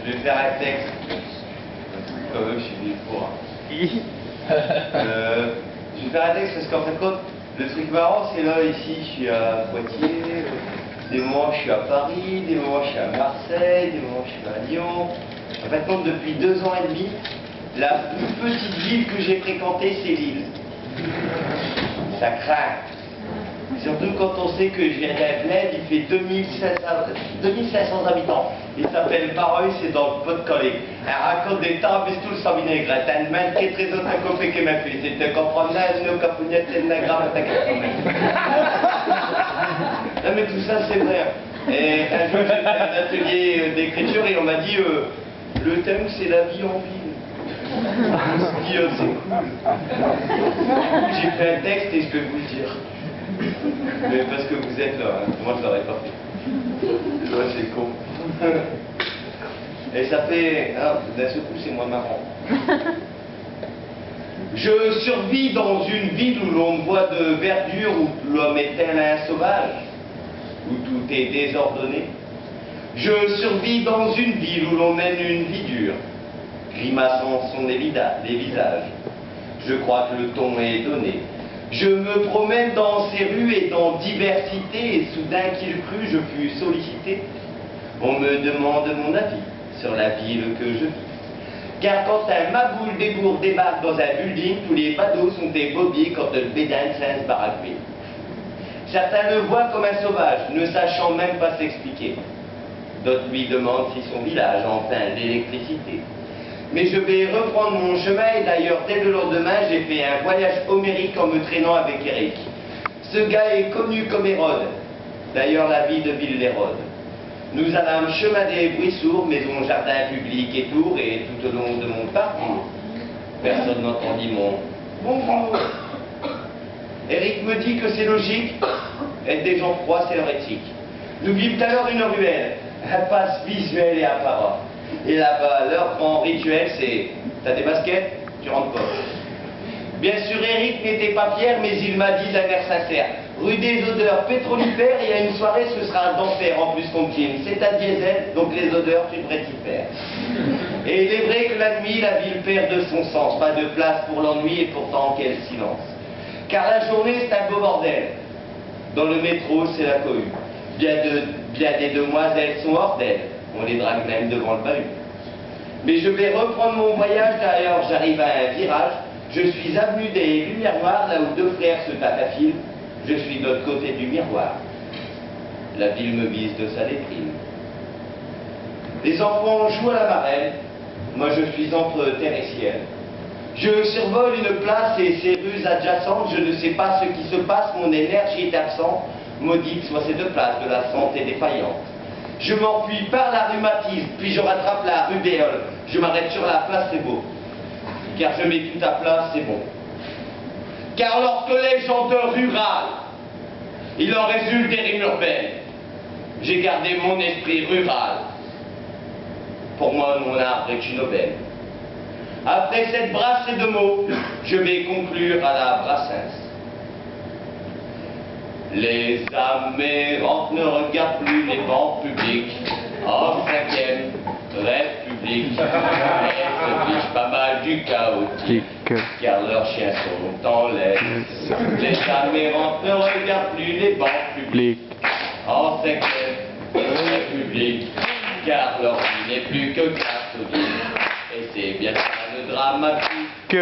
Je vais faire un texte. Quand même, je suis venu pour. Je vais faire un texte parce qu'en fin de compte, le truc marrant, c'est là, ici, je suis à Poitiers, des moments je suis à Paris, des moments je suis à Marseille, des moments je suis à Lyon. En fin de compte, depuis 2 ans et demi, la plus petite ville que j'ai fréquentée, c'est Lille. Ça craint. Surtout quand on sait que je viens d'un bled, il fait 2500 habitants. Il s'appelle Pareuil, c'est dans le Pas-de-Calais. Elle raconte des temps, mais tout le sang vinaigrette. Elle une main qui est très autre copé que ma fille. C'est de comprendre là, nos capounettes, c'est de la grave à ta Non mais tout ça c'est vrai. Et un jour j'ai fait un atelier d'écriture et on m'a dit le thème c'est la vie en ville. Je me suis dit c'est cool. J'ai fait un texte et je vais vous le dire. Mais parce que vous êtes là, hein. Moi je l'aurais pas fait. Ouais, c'est con. Et ça fait... Ah, d'un seul coup c'est moins marrant. Je survis dans une ville où l'on voit de verdure, où l'homme est tel un sauvage, où tout est désordonné. Je survis dans une ville où l'on mène une vie dure, grimaçant sont les visages. Je crois que le ton est donné. Je me promène dans ces rues et dans diversité, et soudain qu'il crut, je fus sollicité. On me demande mon avis sur la ville que je vis. Car quand un magoule débourre débarque dans un building, tous les badauds sont des bobies quand le bédin se baraquer. Certains le voient comme un sauvage, ne sachant même pas s'expliquer. D'autres lui demandent si son village a enfin l'électricité. Mais je vais reprendre mon chemin et d'ailleurs dès le lendemain j'ai fait un voyage homérique en me traînant avec Eric. Ce gars est connu comme Hérode, d'ailleurs la vie de Ville-l'Hérode. Nous allâmes chemin des bruits sourds, maison, jardin public et tours, et tout au long de mon parcours, personne n'entendit mon bonjour. Eric me dit que c'est logique, être des gens froids c'est leur éthique. Nous vîmes alors une ruelle, impasse visuelle et apparente. Et là-bas, leur grand rituel, c'est « T'as des baskets? Tu rentres pas. » Bien sûr, Eric n'était pas fier, mais il m'a dit d'un air sincère « Rue des odeurs pétrolifères, il y a une soirée, ce sera un enfer en plus qu'on tient. C'est un diesel, donc les odeurs, tu devrais t'y faire. » Et il est vrai que la nuit, la ville perd de son sens. Pas de place pour l'ennui et pourtant quel silence. Car la journée, c'est un beau bordel. Dans le métro, c'est la cohue. Bien des demoiselles sont hors d'elle. On les drague même devant le bahut. Mais je vais reprendre mon voyage, d'ailleurs j'arrive à un virage, je suis avenue des Lumières Noires, là où 2 frères se tapent à fil, je suis de l'autre côté du miroir. La ville me vise de sa déprime. Les enfants jouent à la marelle, moi je suis entre terre et ciel. Je survole une place et ses rues adjacentes, je ne sais pas ce qui se passe, mon énergie est absente, maudite soit cette place de la santé défaillante. Je m'enfuis par la rhumatisme, puis je rattrape la rubéole. Je m'arrête sur la place, c'est beau. Car je mets tout à plat, c'est bon. Car lorsque les gens de rural, il en résulte des rimes urbaines. J'ai gardé mon esprit rural. Pour moi, mon arbre est une aubaine. Après cette brassée de mots, je vais conclure à la Brassens. Les amérantes ne regardent plus les bancs publics. En 5e République, elles se fichent pas mal du chaotique, car leurs chiens sont en laisse. Les amérantes ne regardent plus les bancs publics. En 5e République, car leur vie n'est plus que catholique. Et c'est bien ça le dramatique.